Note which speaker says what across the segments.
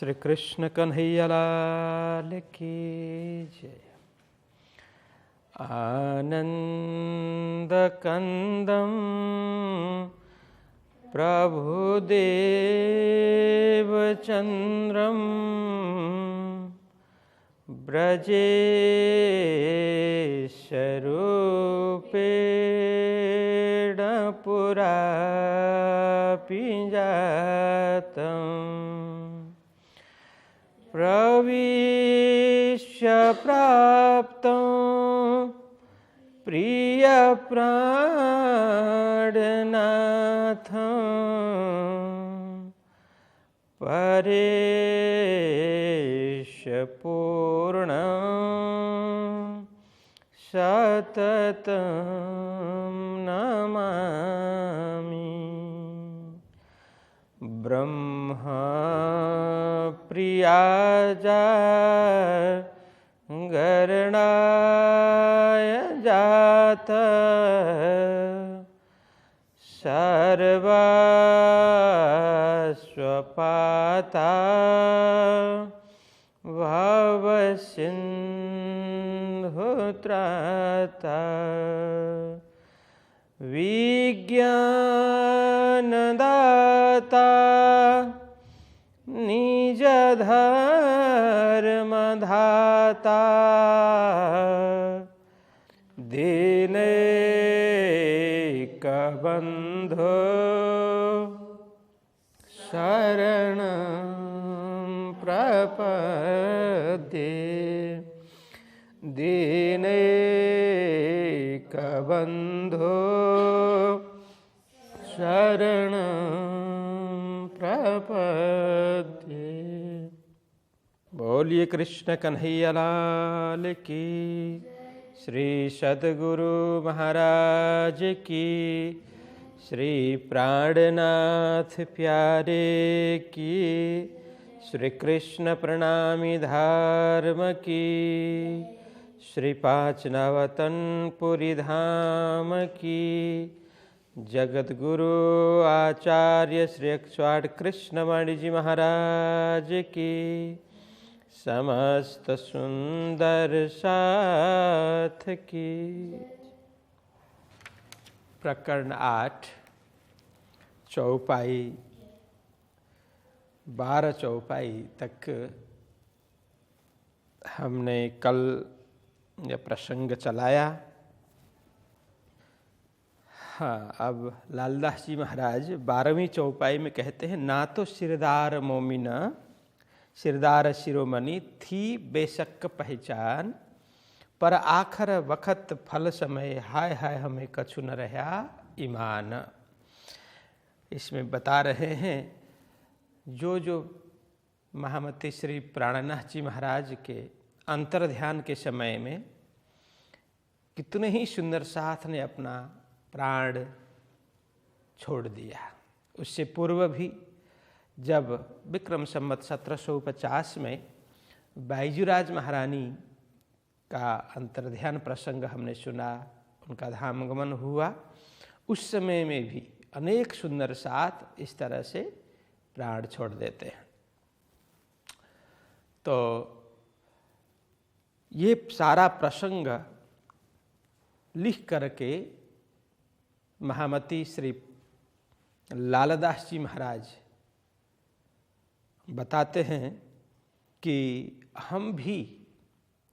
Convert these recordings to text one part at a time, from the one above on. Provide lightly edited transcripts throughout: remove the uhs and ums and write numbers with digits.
Speaker 1: श्री कृष्ण कन्हैया लाल की जय। आनंद कंदम प्रभुदेव चंद्रम ब्रजेशरूपेण पुरापि जातं प्रविश्य प्राप्तं प्रियप्राणनाथं परेशपूर्णं सततं नमामि। ब्रह्मा प्रियाजा गरणाय जात सर्वस्वपाता भवसिन्धुत्राता विज्ञानदाता निजधर्मधाता दीनैकबन्धो शरणं प्रपद्ये दीनैकबन्धो शरणं प्रपद्ये। बोलिए कृष्ण कन्हैया लाल की, श्री सद्गुरु महाराज की, श्री प्राणनाथ प्यारे की, श्री कृष्ण प्रणामी धर्म की, श्री पांचनवतनपुरी धाम की, जगत गुरु आचार्य श्री अक्षवाट कृष्णमणि जी महाराज की, समस्त सुंदर साथ की। प्रकरण 8 चौपाई 12 चौपाई तक हमने कल यह प्रसंग चलाया। हाँ, अब लालदास जी महाराज 12वीं चौपाई में कहते हैं, ना तो सिरदार मोमिना सिरदार शिरोमणि थी बेशक पहचान, पर आखर वक्त फल समय हाय हाय हमें कछु न रहा ईमान। इसमें बता रहे हैं जो महामती श्री प्राणनाथ जी महाराज के अंतर्ध्यान के समय में कितने ही सुंदर साथ ने अपना प्राण छोड़ दिया। उससे पूर्व भी जब विक्रम संवत 1750 में बाईजूराज महारानी का अंतर्ध्यान प्रसंग हमने सुना, उनका धामगमन हुआ, उस समय में भी अनेक सुंदर साथ इस तरह से प्राण छोड़ देते हैं। तो ये सारा प्रसंग लिख करके महामती श्री लालदास जी महाराज बताते हैं कि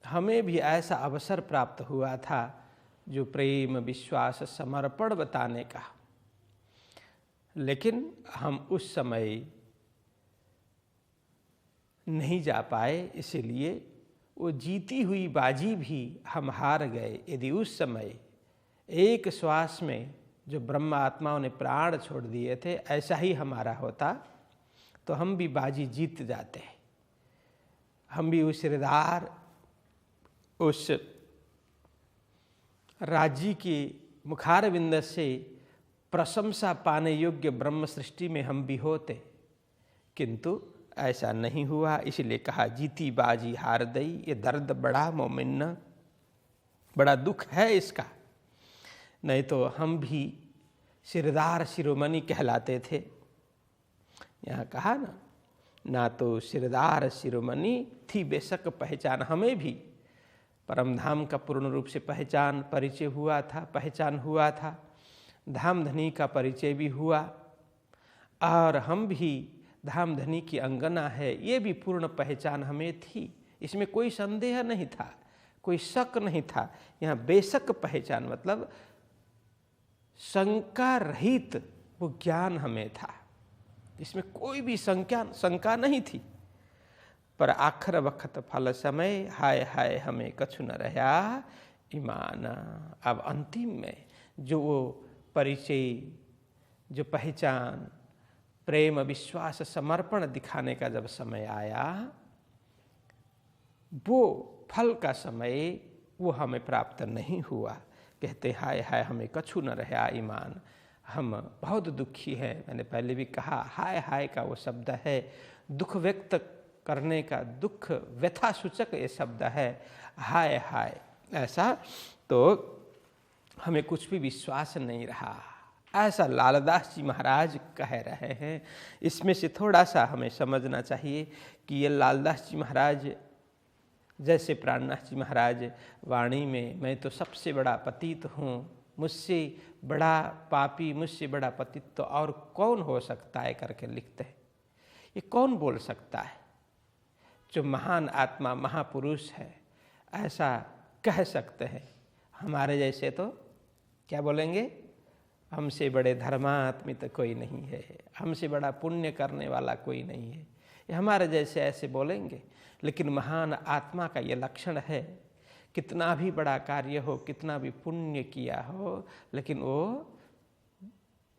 Speaker 1: हमें भी ऐसा अवसर प्राप्त हुआ था जो प्रेम विश्वास समर्पण बताने का, लेकिन हम उस समय नहीं जा पाए, इसीलिए वो जीती हुई बाजी भी हम हार गए। यदि उस समय एक श्वास में जो ब्रह्म आत्माओं ने प्राण छोड़ दिए थे ऐसा ही हमारा होता तो हम भी बाजी जीत जाते हैं। हम भी उस सिरदार, उस राज्य की मुखारविंद से प्रशंसा पाने योग्य ब्रह्म सृष्टि में हम भी होते, किंतु ऐसा नहीं हुआ। इसलिए कहा जीती बाजी हार दई। ये दर्द बड़ा मोमिन, बड़ा दुख है इसका। नहीं तो हम भी सिरदार शिरोमणि कहलाते थे। यहाँ कहा ना ना तो सिरदार शिरोमणि थी बेशक पहचान। हमें भी परम धाम का पूर्ण रूप से परिचय हुआ था, पहचान हुआ था, धाम धनी का परिचय भी हुआ, और हम भी धाम धनी की अंगना है ये भी पूर्ण पहचान हमें थी। इसमें कोई संदेह नहीं था, कोई शक नहीं था। यहाँ बेशक पहचान मतलब शंका रहित वो ज्ञान हमें था, इसमें कोई भी शंका नहीं थी। पर आखिर वक्त फल समय हाय हाय हमें कछु न रहा ईमान। अब अंतिम में जो वो परिचय, जो पहचान, प्रेम, विश्वास, समर्पण दिखाने का जब समय आया, वो फल का समय वो हमें प्राप्त नहीं हुआ। कहते हाय हाय हमें कछु न रहा ईमान, हम बहुत दुखी हैं। मैंने पहले भी कहा हाय हाय का वो शब्द है दुख व्यक्त करने का, दुख व्यथा सूचक ये शब्द है हाय हाय। ऐसा तो हमें कुछ भी विश्वास नहीं रहा, ऐसा लालदास जी महाराज कह रहे हैं। इसमें से थोड़ा सा हमें समझना चाहिए कि ये लालदास जी महाराज जैसे प्राणनाथ जी महाराज वाणी में मैं तो सबसे बड़ा पतित हूँ, मुझसे बड़ा पापी, मुझसे बड़ा पतित तो और कौन हो सकता है करके लिखते हैं। ये कौन बोल सकता है? जो महान आत्मा महापुरुष है ऐसा कह सकते हैं। हमारे जैसे तो क्या बोलेंगे, हमसे बड़े धर्मात्मी तो कोई नहीं है, हमसे बड़ा पुण्य करने वाला कोई नहीं है, ये हमारे जैसे ऐसे बोलेंगे। लेकिन महान आत्मा का ये लक्षण है, कितना भी बड़ा कार्य हो, कितना भी पुण्य किया हो, लेकिन वो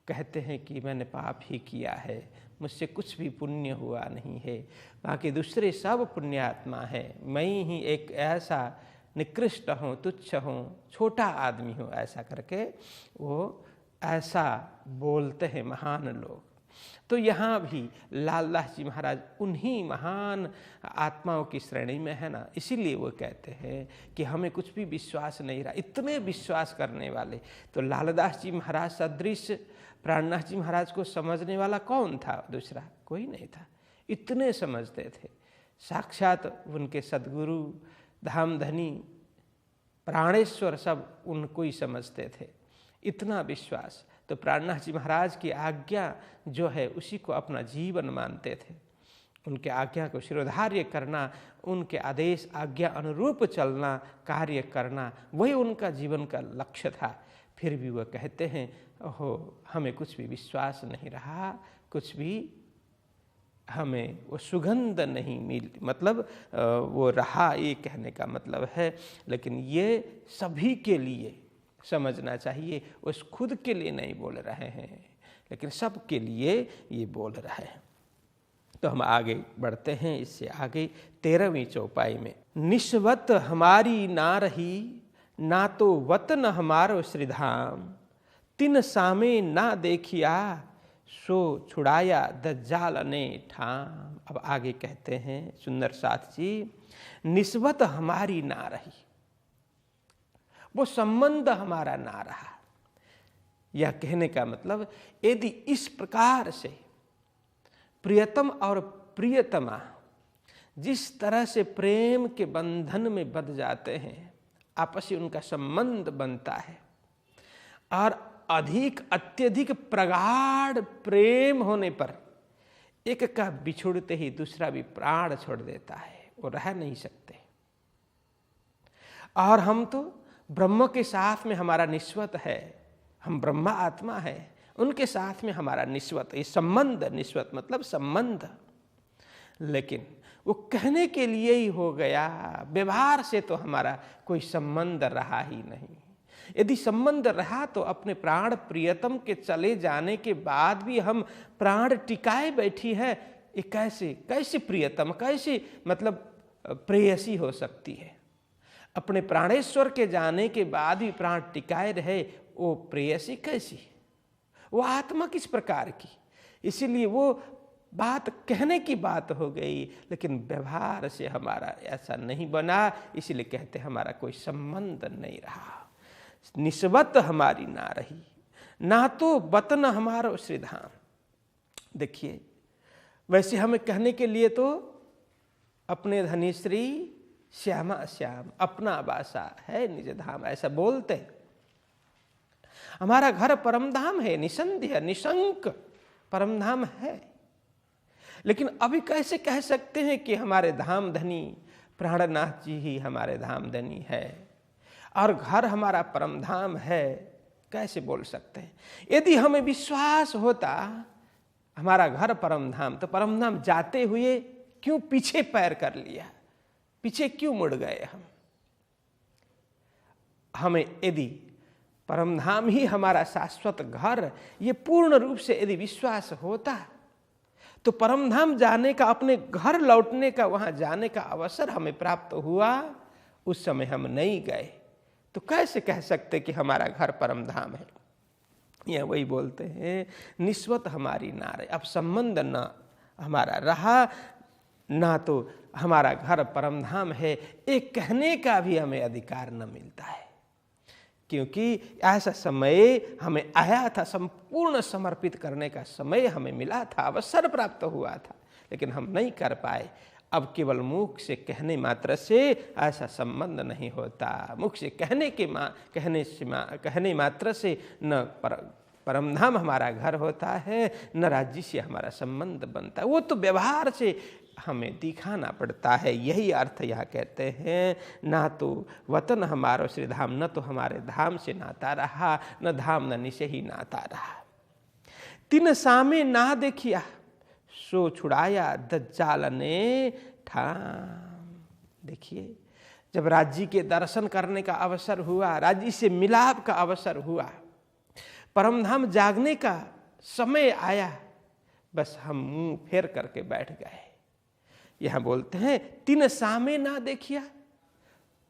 Speaker 1: कहते हैं कि मैंने पाप ही किया है, मुझसे कुछ भी पुण्य हुआ नहीं है, बाकी दूसरे सब पुण्यात्मा है, मैं ही एक ऐसा निकृष्ट हूँ, तुच्छ हूँ, छोटा आदमी हूँ, ऐसा करके वो ऐसा बोलते हैं महान लोग। तो यहाँ भी लालदास जी महाराज उन्हीं महान आत्माओं की श्रेणी में है ना, इसीलिए वो कहते हैं कि हमें कुछ भी विश्वास नहीं रहा। इतने विश्वास करने वाले तो लालदास जी महाराज सदृश प्राणनाथ जी महाराज को समझने वाला कौन था? दूसरा कोई नहीं था। इतने समझते थे, साक्षात उनके सद्गुरु धाम धनी प्राणेश्वर सब उनको ही समझते थे, इतना विश्वास। तो प्राणनाथ जी महाराज की आज्ञा जो है उसी को अपना जीवन मानते थे, उनके आज्ञा को शिरोधार्य करना, उनके आदेश आज्ञा अनुरूप चलना, कार्य करना, वही उनका जीवन का लक्ष्य था। फिर भी वह कहते हैं ओहो हमें कुछ भी विश्वास नहीं रहा, कुछ भी हमें वो सुगंध नहीं मिली, मतलब वो रहा ये कहने का मतलब है। लेकिन ये सभी के लिए समझना चाहिए, उस खुद के लिए नहीं बोल रहे हैं, लेकिन सब के लिए ये बोल रहे हैं। तो हम आगे बढ़ते हैं, इससे आगे 13वीं चौपाई में, निस्वत हमारी ना रही, ना तो वतन हमारो श्रीधाम, तिन सामे ना देखिया, सो छुड़ाया दज्जाल ने ठाम। अब आगे कहते हैं सुंदर साथ जी, निस्वत हमारी ना रही, वो संबंध हमारा ना रहा। यह कहने का मतलब यदि इस प्रकार से प्रियतम और प्रियतमा जिस तरह से प्रेम के बंधन में बंध जाते हैं, आपस में उनका संबंध बनता है, और अधिक अत्यधिक प्रगाढ़ प्रेम होने पर एक का बिछुड़ते ही दूसरा भी प्राण छोड़ देता है, वो रह नहीं सकते। और हम तो ब्रह्म के साथ में हमारा निस्वत है, हम ब्रह्मा आत्मा है, उनके साथ में हमारा निस्वत, ये संबंध, निस्वत मतलब संबंध। लेकिन वो कहने के लिए ही हो गया, व्यवहार से तो हमारा कोई संबंध रहा ही नहीं। यदि संबंध रहा तो अपने प्राण प्रियतम के चले जाने के बाद भी हम प्राण टिकाए बैठी है, ये कैसे प्रियतम, कैसे मतलब प्रेयसी हो सकती है? अपने प्राणेश्वर के जाने के बाद भी प्राण टिकाए रहे, वो प्रेयसी कैसी, वो आत्मा किस प्रकार की? इसीलिए वो बात कहने की बात हो गई, लेकिन व्यवहार से हमारा ऐसा नहीं बना, इसीलिए कहते हमारा कोई संबंध नहीं रहा। निस्वत हमारी ना रही, ना तो वतन हमारो श्रीधाम। देखिए वैसे हमें कहने के लिए तो अपने धनी श्री श्यामा श्याम अपना वासा है निज धाम, ऐसा बोलते हैं। हमारा घर परमधाम है, निसंदेह निशंक परमधाम है। लेकिन अभी कैसे कह सकते हैं कि हमारे धाम धनी प्राणनाथ जी ही हमारे धाम धनी है और घर हमारा परमधाम है? कैसे बोल सकते हैं? यदि हमें विश्वास होता हमारा घर परमधाम, तो परमधाम जाते हुए क्यों पीछे पैर कर लिया, पीछे क्यों मुड़ गए हम? हमें यदि परमधाम ही हमारा शाश्वत घर, ये पूर्ण रूप से यदि विश्वास होता, तो परमधाम जाने का, अपने घर लौटने का, वहां जाने का अवसर हमें प्राप्त हुआ, उस समय हम नहीं गए, तो कैसे कह सकते कि हमारा घर परमधाम है? यह वही बोलते हैं, निस्वत हमारी नारे, अब संबंध न हमारा रहा, ना तो हमारा घर परमधाम है, एक कहने का भी हमें अधिकार न मिलता है। क्योंकि ऐसा समय हमें आया था, संपूर्ण समर्पित करने का समय हमें मिला था, अवसर प्राप्त हुआ था, लेकिन हम नहीं कर पाए। अब केवल मुख से कहने मात्र से ऐसा संबंध नहीं होता। मुख से कहने मात्र से न परमधाम हमारा घर होता है, न राज्य से हमारा संबंध बनता है। वो तो व्यवहार से हमें दिखाना पड़ता है। यही अर्थ यहाँ कहते हैं, ना तो वतन हमारो श्री धाम, न तो हमारे धाम से नाता रहा, न धाम न से ही नाता रहा। तिन सामे ना देखिया, सो छुड़ाया दज्जाल ने ठाम। देखिए, जब राज्य के दर्शन करने का अवसर हुआ, राज्य से मिलाप का अवसर हुआ, परमधाम जागने का समय आया, बस हम मुंह फेर करके बैठ गए। यहां बोलते हैं, तिन सामे ना देखिया,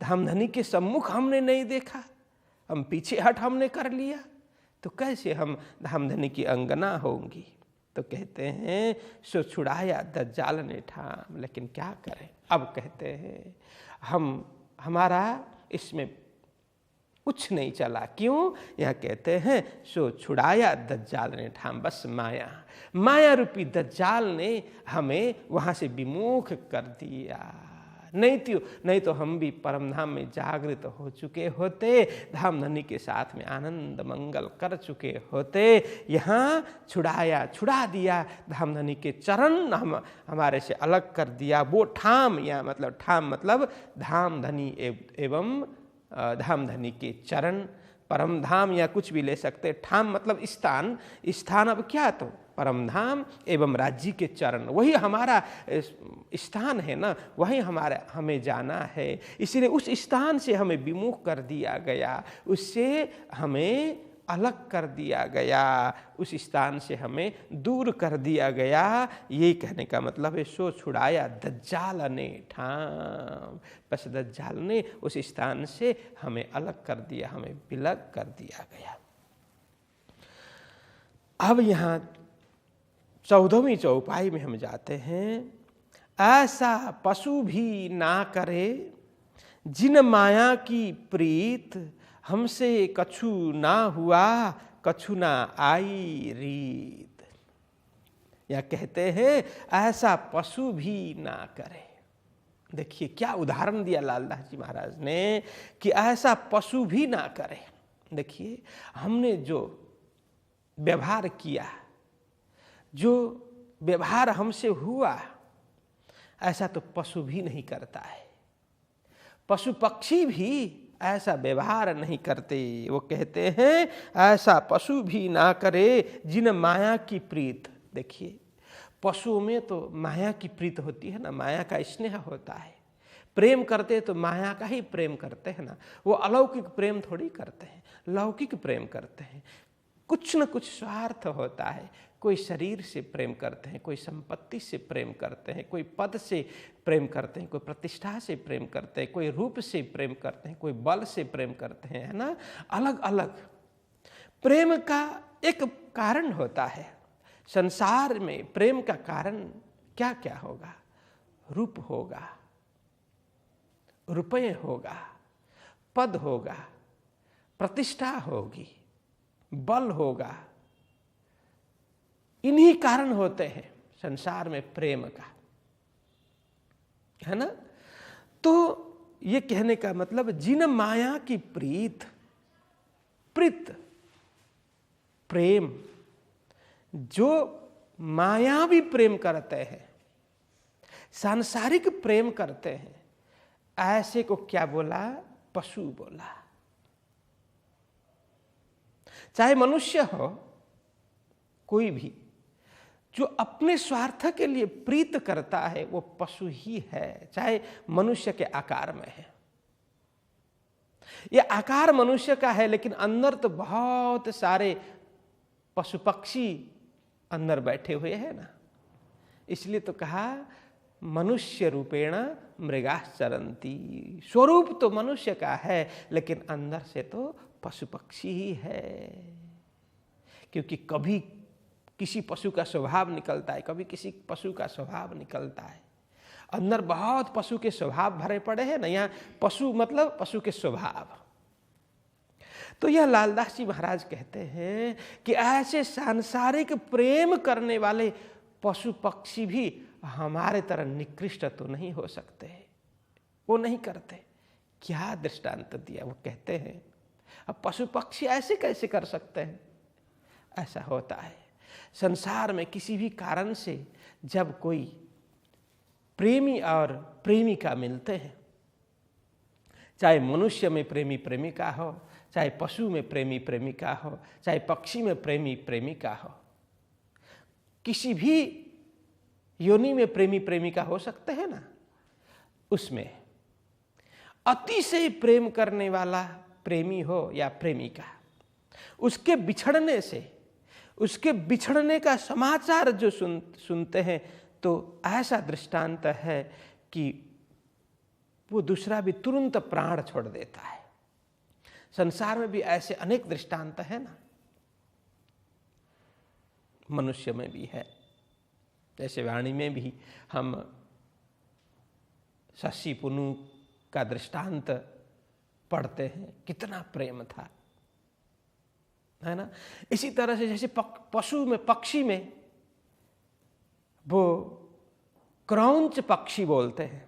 Speaker 1: धामधनी के सम्मुख हमने नहीं देखा, हम पीछे हट हमने कर लिया, तो कैसे हम धामधनी की अंगना होंगी? तो कहते हैं, सो छुड़ाया दज्जाल ने ठाम। लेकिन क्या करें? अब कहते हैं, हमारा इसमें कुछ नहीं चला। क्यों? यह कहते हैं, सो छुड़ाया दज्जाल ने ठाम। बस माया रूपी दज्जाल ने हमें वहां से विमुख कर दिया। नहीं तो हम भी परमधाम में जागृत हो चुके होते, धामधनी के साथ में आनंद मंगल कर चुके होते। यहाँ छुड़ा दिया, धामधनी के चरण हमारे से अलग कर दिया। वो ठाम, या मतलब ठाम मतलब धामधनी एवं धामधनी के चरण, परमधाम या कुछ भी ले सकते। ठाम मतलब स्थान अब क्या? तो परमधाम एवं राज्य के चरण, वही हमारा स्थान है ना, वही हमें जाना है। इसलिए उस स्थान से हमें विमुख कर दिया गया, उससे हमें अलग कर दिया गया, उस स्थान से हमें दूर कर दिया गया। ये कहने का मतलब है, सो छुड़ाया दज्जाल ने ठाम। बस दज्जाल ने उस स्थान से हमें अलग कर दिया, हमें विलग कर दिया गया। अब यहाँ 14वीं चौपाई में हम जाते हैं। ऐसा पशु भी ना करे, जिन माया की प्रीत, हमसे कछु ना हुआ, कछु ना आई रीत। या कहते हैं, ऐसा पशु भी ना करे। देखिए क्या उदाहरण दिया लालदास जी महाराज ने, कि ऐसा पशु भी ना करे। देखिए, हमने जो व्यवहार किया, जो व्यवहार हमसे हुआ, ऐसा तो पशु भी नहीं करता है। पशु पक्षी भी ऐसा व्यवहार नहीं करते। वो कहते हैं, ऐसा पशु भी ना करे, जिन माया की प्रीत। देखिए, पशुओं में तो माया की प्रीत होती है ना, माया का स्नेह होता है। प्रेम करते तो माया का ही प्रेम करते हैं ना, वो अलौकिक प्रेम थोड़ी करते हैं, लौकिक प्रेम करते हैं। कुछ न कुछ स्वार्थ होता है। कोई शरीर से प्रेम करते हैं, कोई संपत्ति से प्रेम करते हैं, कोई पद से प्रेम करते हैं, कोई प्रतिष्ठा से प्रेम करते हैं, कोई रूप से प्रेम करते हैं, कोई बल से प्रेम करते हैं, है ना। अलग अलग प्रेम का एक कारण होता है। संसार में प्रेम का कारण क्या क्या होगा? रूप होगा, रुपये होगा, पद होगा, प्रतिष्ठा होगी, बल होगा। इन्हीं कारण होते हैं संसार में प्रेम का, है ना। तो ये कहने का मतलब जिन माया की प्रीत प्रेम, जो मायावी प्रेम करते हैं, सांसारिक प्रेम करते हैं, ऐसे को क्या बोला? पशु बोला। चाहे मनुष्य हो, कोई भी जो अपने स्वार्थ के लिए प्रीत करता है वो पशु ही है, चाहे मनुष्य के आकार में है। ये आकार मनुष्य का है, लेकिन अंदर तो बहुत सारे पशु पक्षी अंदर बैठे हुए हैं ना। इसलिए तो कहा मनुष्य रूपेण मृगाश्चरन्ति। स्वरूप तो मनुष्य का है, लेकिन अंदर से तो पशु पक्षी ही है। क्योंकि कभी किसी पशु का स्वभाव निकलता है, कभी किसी पशु का स्वभाव निकलता है। अंदर बहुत पशु के स्वभाव भरे पड़े हैं ना। यहाँ पशु मतलब पशु के स्वभाव। तो यह लालदास जी महाराज कहते हैं कि ऐसे सांसारिक प्रेम करने वाले पशु पक्षी भी हमारे तरह निकृष्ट तो नहीं हो सकते, वो नहीं करते। क्या दृष्टांत दिया? वो कहते हैं अब पशु पक्षी ऐसे कैसे कर सकते हैं? ऐसा होता है संसार में। किसी भी कारण से जब कोई प्रेमी और प्रेमिका मिलते हैं, चाहे मनुष्य में प्रेमी प्रेमिका हो, चाहे पशु में प्रेमी प्रेमिका हो, चाहे पक्षी में प्रेमी प्रेमिका हो, किसी भी योनि में प्रेमी प्रेमिका हो सकते हैं ना। उसमें अतिशय प्रेम करने वाला प्रेमी हो या प्रेमिका, उसके बिछड़ने से, उसके बिछड़ने का समाचार जो सुनते हैं, तो ऐसा दृष्टांत है कि वो दूसरा भी तुरंत प्राण छोड़ देता है। संसार में भी ऐसे अनेक दृष्टांत है ना, मनुष्य में भी है। जैसे वाणी में भी हम शशि पुनु का दृष्टांत पढ़ते हैं, कितना प्रेम था, है ना। इसी तरह से जैसे पशु में, पक्षी में वो क्रौंच पक्षी बोलते हैं,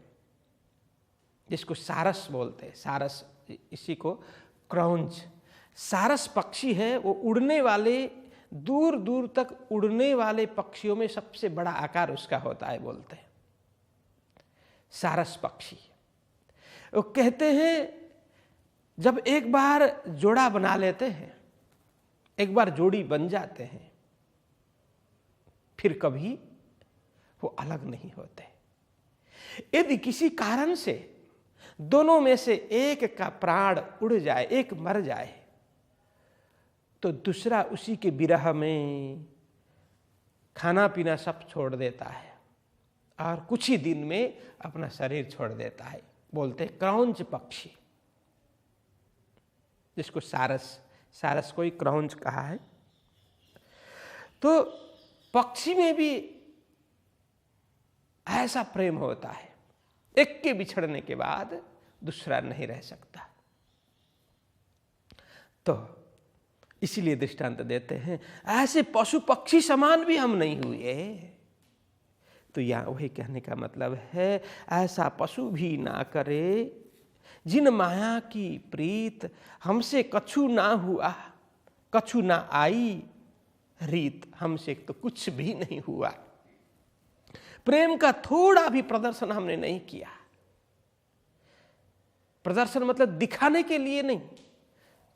Speaker 1: जिसको सारस बोलते हैं, सारस, इसी को क्रौंच। सारस पक्षी है, वो उड़ने वाले, दूर दूर तक उड़ने वाले पक्षियों में सबसे बड़ा आकार उसका होता है, बोलते हैं सारस पक्षी। वो कहते हैं जब एक बार जोड़ा बना लेते हैं, एक बार जोड़ी बन जाते हैं, फिर कभी वो अलग नहीं होते। यदि किसी कारण से दोनों में से एक का प्राण उड़ जाए, एक मर जाए, तो दूसरा उसी के विरह में खाना पीना सब छोड़ देता है और कुछ ही दिन में अपना शरीर छोड़ देता है। बोलते हैं क्रौंच पक्षी, जिसको सारस, सारस को ही क्रौंच कहा है। तो पक्षी में भी ऐसा प्रेम होता है, एक के बिछड़ने के बाद दूसरा नहीं रह सकता। तो इसीलिए दृष्टांत देते हैं ऐसे पशु पक्षी समान भी हम नहीं हुए। तो यहाँ वही कहने का मतलब है ऐसा पशु भी ना करे जिन माया की प्रीत हमसे कछु ना हुआ, कछु ना आई रीत, हमसे तो कुछ भी नहीं हुआ। प्रेम का थोड़ा भी प्रदर्शन हमने नहीं किया। प्रदर्शन मतलब दिखाने के लिए नहीं,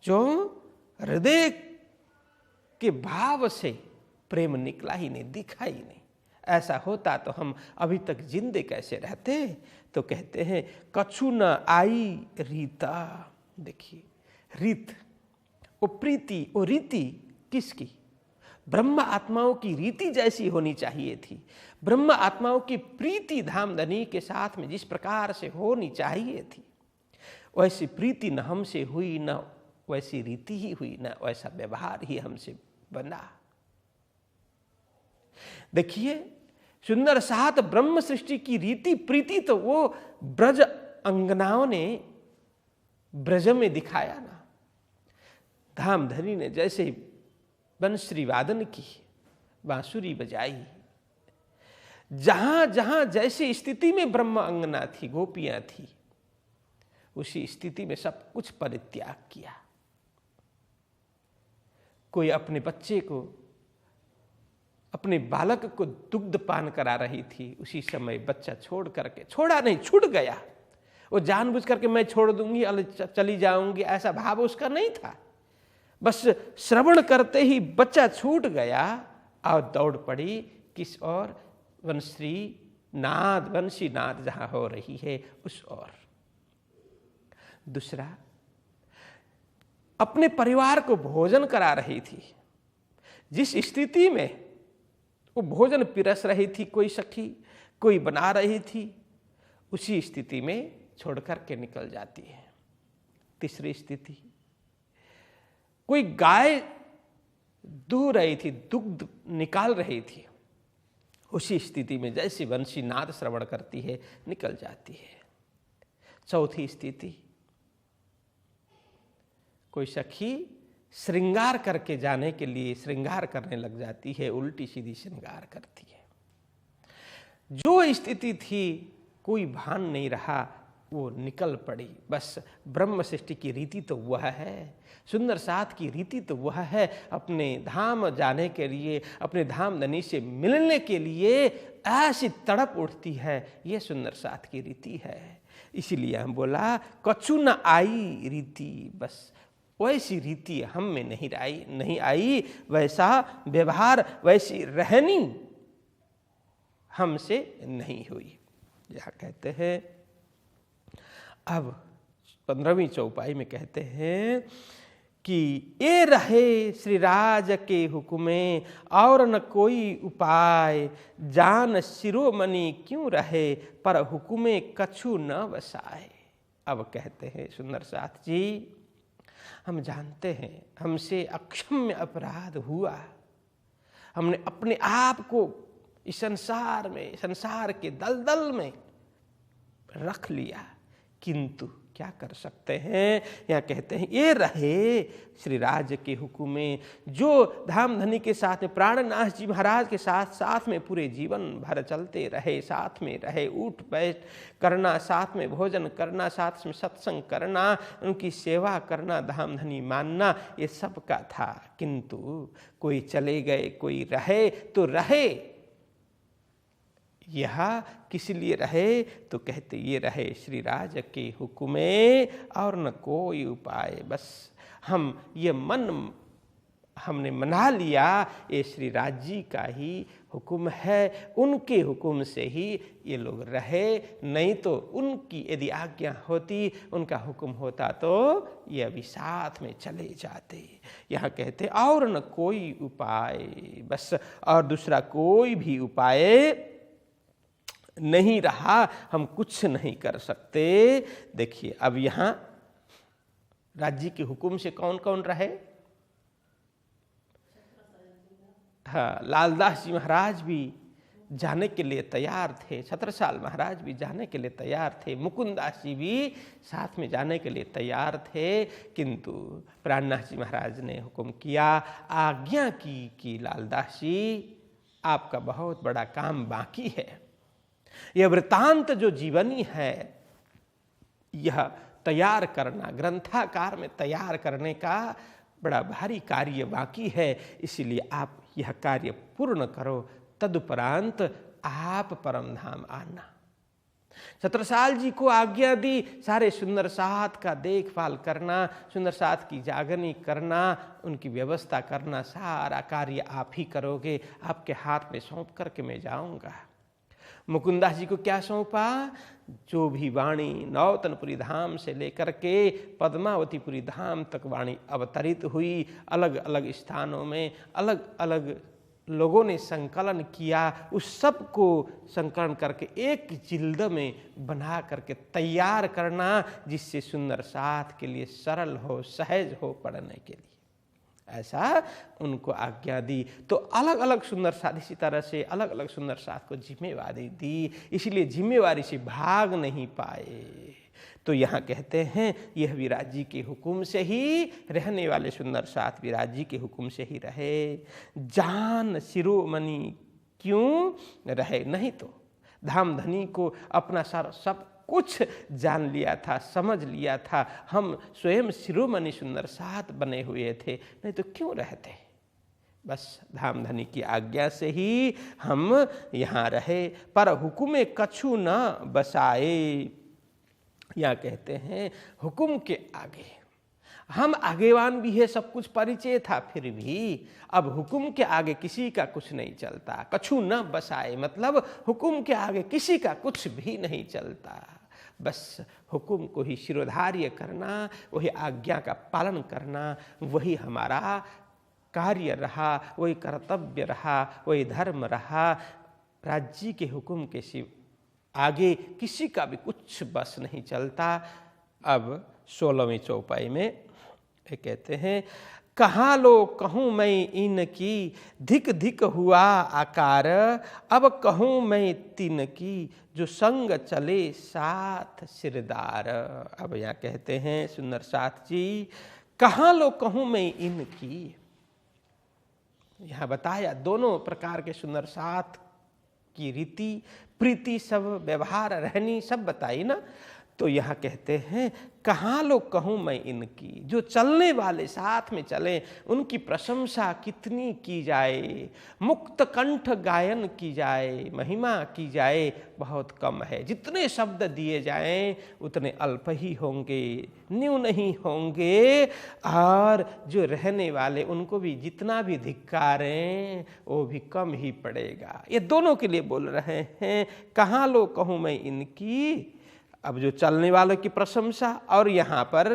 Speaker 1: जो हृदय के भाव से प्रेम निकला ही नहीं, दिखा ही नहीं। ऐसा होता तो हम अभी तक जिंदे कैसे रहते। तो कहते हैं कछु न आई रीता। देखिए रीत, वो प्रीति, वो रीति किसकी? ब्रह्म आत्माओं की रीति जैसी होनी चाहिए थी। ब्रह्म आत्माओं की प्रीति धामधनी के साथ में जिस प्रकार से होनी चाहिए थी, वैसी प्रीति न हमसे हुई, न वैसी रीति ही हुई, न वैसा व्यवहार ही हमसे बना। देखिए सुंदर सात ब्रह्म सृष्टि की रीति प्रीति तो वो ब्रज अंगनाओं ने ब्रज में दिखाया ना। धामधनी ने जैसे बंसरी वादन की, बांसुरी बजाई, जहां जहां जैसी स्थिति में ब्रह्म अंगना थी, गोपियां थी, उसी स्थिति में सब कुछ परित्याग किया। कोई अपने बच्चे को, अपने बालक को दुग्ध पान करा रही थी, उसी समय बच्चा छोड़ करके, छोड़ा नहीं, छूट गया। वो जानबूझ करके मैं छोड़ दूंगी, चली जाऊंगी, ऐसा भाव उसका नहीं था। बस श्रवण करते ही बच्चा छूट गया और दौड़ पड़ी किस ओर? वंशी नाद जहां हो रही है उस ओर। दूसरा, अपने परिवार को भोजन करा रही थी। जिस स्थिति में वो भोजन पिरस रही थी, कोई सखी, कोई बना रही थी, उसी स्थिति में छोड़ करके निकल जाती है। तीसरी स्थिति, कोई गाय दूह रही थी, दुग्ध निकाल रही थी, उसी स्थिति में जैसे वंशी नाद श्रवण करती है निकल जाती है। चौथी स्थिति, कोई सखी श्रृंगार करके जाने के लिए श्रृंगार करने लग जाती है, उल्टी सीधी श्रृंगार करती है। जो स्थिति थी कोई भान नहीं रहा, वो निकल पड़ी। बस ब्रह्म सृष्टि की रीति तो वह है, सुंदर साथ की रीति तो वह है। अपने धाम जाने के लिए, अपने धाम धनी से मिलने के लिए ऐसी तड़प उठती है, ये सुंदर साथ की रीति है। इसीलिए हम बोला कछु न आई रीति, बस वैसी रीति हम में नहीं आई, वैसा व्यवहार, वैसी रहनी हमसे नहीं हुई। यह कहते हैं, अब 15वीं चौपाई में कहते हैं कि ये रहे श्री राज के हुक्मे और न कोई उपाय, जान शिरोमणि क्यों रहे पर हुक्मे कछु न वसाए। अब कहते हैं सुंदर साथ जी, हम जानते हैं हमसे अक्षम्य अपराध हुआ, हमने अपने आप को इस संसार में, संसार के दलदल में रख लिया, किंतु क्या कर सकते हैं? यहाँ कहते हैं ये रहे श्री राज के हुक्म में, जो धाम धनी के साथ में प्राणनाथ जी महाराज के साथ में पूरे जीवन भर चलते रहे, साथ में रहे, उठ बैठ करना, साथ में भोजन करना, साथ में सत्संग करना, उनकी सेवा करना, धाम धनी मानना, ये सब का था। किंतु कोई चले गए, कोई रहे तो रहे, यह किस लिए रहे? तो कहते ये रहे श्री राज के हुक्मे और न कोई उपाय। बस हम ये हमने मना लिया, ये श्री राज जी का ही हुक्म है, उनके हुक्म से ही ये लोग रहे, नहीं तो उनकी यदि आज्ञा होती, उनका हुक्म होता तो ये अभी साथ में चले जाते। यहाँ कहते और न कोई उपाय, बस और दूसरा कोई भी उपाय नहीं रहा, हम कुछ नहीं कर सकते। देखिए अब यहां राज्य के हुक्म से कौन कौन रहे? हाँ, लालदास जी महाराज भी जाने के लिए तैयार थे, छत्रसाल महाराज भी जाने के लिए तैयार थे, मुकुंदास जी भी साथ में जाने के लिए तैयार थे, किंतु प्राणनाथ जी महाराज ने हुक्म किया, आज्ञा की कि लालदास जी आपका बहुत बड़ा काम बाकी है। यह वृत्तांत जो जीवनी है, यह तैयार करना, ग्रंथाकार में तैयार करने का बड़ा भारी कार्य बाकी है, इसलिए आप यह कार्य पूर्ण करो, तदुपरांत आप परम धाम आना। छत्रसाल जी को आज्ञा दी, सारे सुंदर साथ का देखभाल करना, सुंदर साथ की जागरणी करना, उनकी व्यवस्था करना, सारा कार्य आप ही करोगे, आपके हाथ में सौंप करके मैं जाऊंगा। मुकुंदास जी को क्या सौंपा? जो भी वाणी नौतनपुरी धाम से लेकर के पद्मावतीपुरी धाम तक वाणी अवतरित हुई, अलग अलग स्थानों में अलग अलग लोगों ने संकलन किया, उस सब को संकलन करके एक जिल्द में बना करके तैयार करना, जिससे सुंदर साथ के लिए सरल हो, सहज हो पढ़ने के लिए, ऐसा उनको आज्ञा दी। तो अलग अलग सुंदर साथ इसी तरह से अलग अलग सुंदर साथ को जिम्मेवारी दी, इसलिए जिम्मेवारी से भाग नहीं पाए। तो यहाँ कहते हैं यह विराज जी के हुक्म से ही रहने वाले सुंदर साथ विराज जी के हुक्म से ही रहे। जान शिरोमणि क्यों रहे? नहीं तो धामधनी को अपना सारा सब कुछ जान लिया था, समझ लिया था। हम स्वयं शिरोमणि सुंदर साथ बने हुए थे, नहीं तो क्यों रहते? बस धामधनी की आज्ञा से ही हम यहाँ रहे। पर हुकुम कछु न बसाए, या कहते हैं हुकुम के आगे हम आगेवान भी है, सब कुछ परिचय था, फिर भी अब हुकुम के आगे किसी का कुछ नहीं चलता। कछु न बसाए मतलब हुकुम के आगे किसी का कुछ भी नहीं चलता। बस हुकुम को ही शिरोधार्य करना, वही आज्ञा का पालन करना, वही हमारा कार्य रहा, वही कर्तव्य रहा, वही धर्म रहा। राज्य के हुक्म के सिवा आगे किसी का भी कुछ बस नहीं चलता। अब 16वीं चौपाई में ये कहते हैं, कहाँ लो कहूँ मैं इनकी, धिक धिक हुआ आकार, अब कहूँ मैं तिनकी, जो संग चले साथ सिरदार। अब यहाँ कहते हैं सुंदर साथ जी, कहाँ लो कहूँ मैं इनकी। यहाँ बताया दोनों प्रकार के सुंदर साथ की रीति, प्रीति, सब व्यवहार, रहनी सब बताई ना। तो यहाँ कहते हैं, कहाँ लोग कहूँ मैं इनकी, जो चलने वाले साथ में चले उनकी प्रशंसा कितनी की जाए, मुक्त कंठ गायन की जाए, महिमा की जाए, बहुत कम है। जितने शब्द दिए जाएं उतने अल्प ही होंगे, न्यून नहीं होंगे। और जो रहने वाले उनको भी जितना भी धिक्कारें वो भी कम ही पड़ेगा। ये दोनों के लिए बोल रहे हैं, कहाँ लोग कहूँ मैं इनकी। अब जो चलने वालों की प्रशंसा और यहाँ पर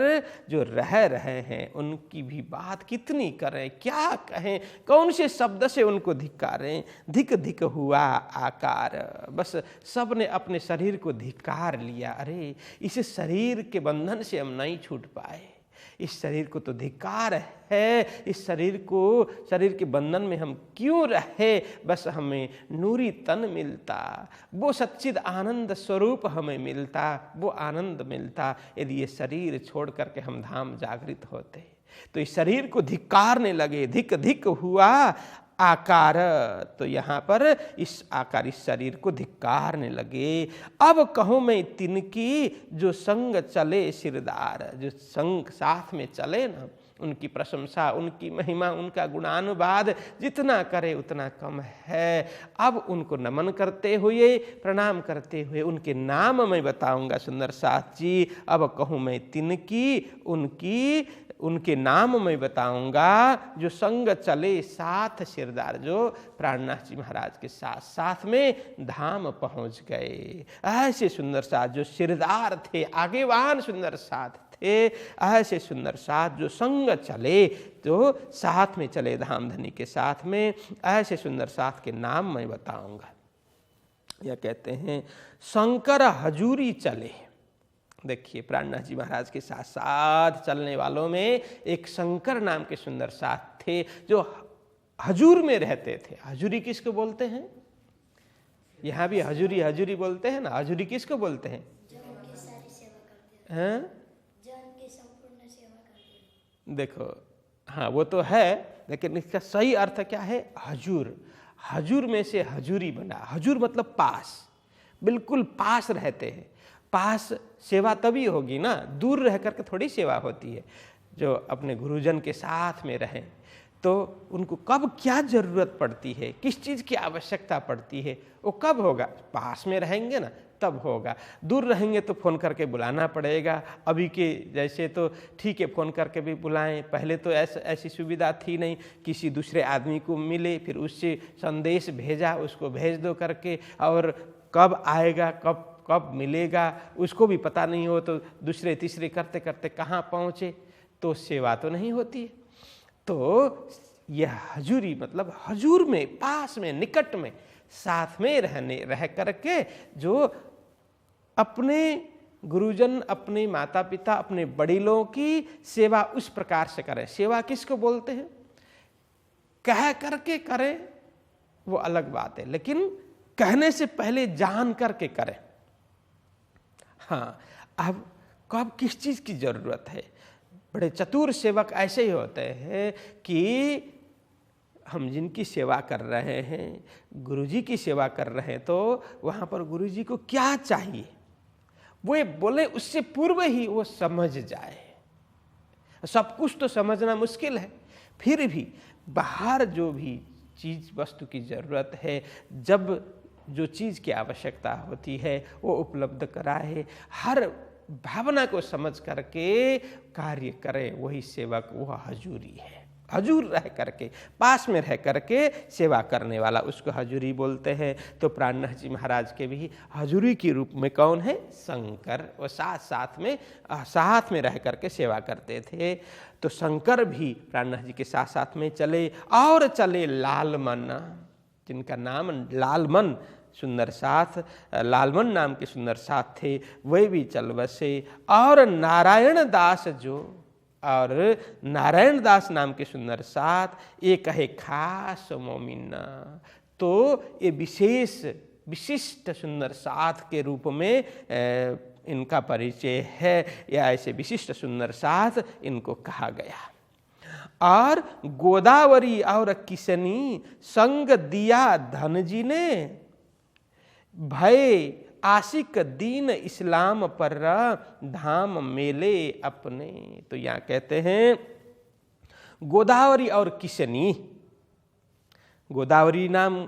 Speaker 1: जो रह रहे हैं उनकी भी बात कितनी करें, क्या कहें, कौन से शब्द से उनको धिक्कारें। धिक धिक हुआ आकार, बस सब ने अपने शरीर को धिक्कार लिया। अरे इस शरीर के बंधन से हम नहीं छूट पाए, इस शरीर को तो धिक्कार है, इस शरीर के बंधन में हम क्यों रहे। बस हमें नूरी तन मिलता, वो सच्चिद आनंद स्वरूप हमें मिलता, वो आनंद मिलता यदि ये शरीर छोड़ करके हम धाम जागृत होते। तो इस शरीर को धिक्कारने लगे, धिक धिक हुआ आकार। तो यहाँ पर इस आकार, इस शरीर को धिक्कारने लगे। अब कहूँ मैं तिनकी, जो संग चले सिरदार, जो संग साथ में चले ना, उनकी प्रशंसा, उनकी महिमा, उनका गुणानुवाद जितना करे उतना कम है। अब उनको नमन करते हुए, प्रणाम करते हुए उनके नाम मैं बताऊंगा सुंदर साथ जी। अब कहूँ मैं तिनकी, उनके नाम मैं बताऊंगा, जो संग चले साथ सिरदार, जो प्राणनाथ जी महाराज के साथ साथ में धाम पहुंच गए। ऐसे सुंदर साथ जो सिरदार थे, आगेवान सुंदर साथ थे, ऐसे सुंदर साथ जो संग चले, जो साथ में चले धामधनी के साथ में, ऐसे सुंदर साथ के नाम मैं बताऊंगा। यह कहते हैं, शंकर हजूरी चले। देखिए प्राणनाथ जी महाराज के साथ साथ चलने वालों में एक शंकर नाम के सुंदर साथ थे, जो हजूर में रहते थे। हजूरी किसको बोलते हैं? यहाँ भी हजूरी हजूरी बोलते हैं ना। हजूरी किसको बोलते हैं? हैं? देखो, हाँ वो तो है, लेकिन इसका सही अर्थ क्या है? हजूर। हजूर में से हजूरी बना। हजूर मतलब पास, बिल्कुल पास रहते हैं। पास सेवा तभी होगी ना, दूर रह करके थोड़ी सेवा होती है। जो अपने गुरुजन के साथ में रहें तो उनको कब क्या जरूरत पड़ती है, किस चीज़ की आवश्यकता पड़ती है, वो कब होगा? पास में रहेंगे ना तब होगा। दूर रहेंगे तो फ़ोन करके बुलाना पड़ेगा। अभी के जैसे तो ठीक है, फ़ोन करके भी बुलाएं, पहले तो ऐसी सुविधा थी नहीं। किसी दूसरे आदमी को मिले, फिर उससे संदेश भेजा, उसको भेज दो करके, और कब आएगा, कब मिलेगा उसको भी पता नहीं हो, तो दूसरे तीसरे करते करते कहाँ पहुँचे, तो सेवा तो नहीं होती। तो यह हजूरी मतलब हजूर में, पास में, निकट में, साथ में रह करके जो अपने गुरुजन, अपने माता पिता, अपने बड़ीलों की सेवा उस प्रकार से करें। सेवा किसको बोलते हैं? कह करके करें वो अलग बात है, लेकिन कहने से पहले जान करके करें। हाँ, अब कब किस चीज़ की जरूरत है? बड़े चतुर सेवक ऐसे ही होते हैं कि हम जिनकी सेवा कर रहे हैं, गुरुजी की सेवा कर रहे हैं, तो वहाँ पर गुरुजी को क्या चाहिए वो बोले उससे पूर्व ही वो समझ जाए। सब कुछ तो समझना मुश्किल है, फिर भी बाहर जो भी चीज़ वस्तु की ज़रूरत है, जब जो चीज़ की आवश्यकता होती है वो उपलब्ध कराए, हर भावना को समझ करके कार्य करें, वही सेवक, वह हजूरी है। हजूर रह करके, पास में रह करके सेवा करने वाला, उसको हजूरी बोलते हैं। तो प्राणनाथ जी महाराज के भी हजूरी के रूप में कौन है? शंकर। वो साथ में रह करके सेवा करते थे। तो शंकर भी प्राणनाथ जी के साथ साथ में चले, और चले लालमन, जिनका नाम लालमन सुंदर साथ, लालमन नाम के सुंदर साथ थे, वे भी चल बसे। और नारायण दास और नारायण दास नाम के सुंदर साथ, ये कहे खास मोमिन। तो ये विशिष्ट सुंदर साथ के रूप में इनका परिचय है, या ऐसे विशिष्ट सुंदर साथ इनको कहा गया। और गोदावरी और किसनी संग दिया धन जी ने, भय आशिक दीन इस्लाम पर धाम मेले अपने। तो यहाँ कहते हैं गोदावरी और किसनी, गोदावरी नाम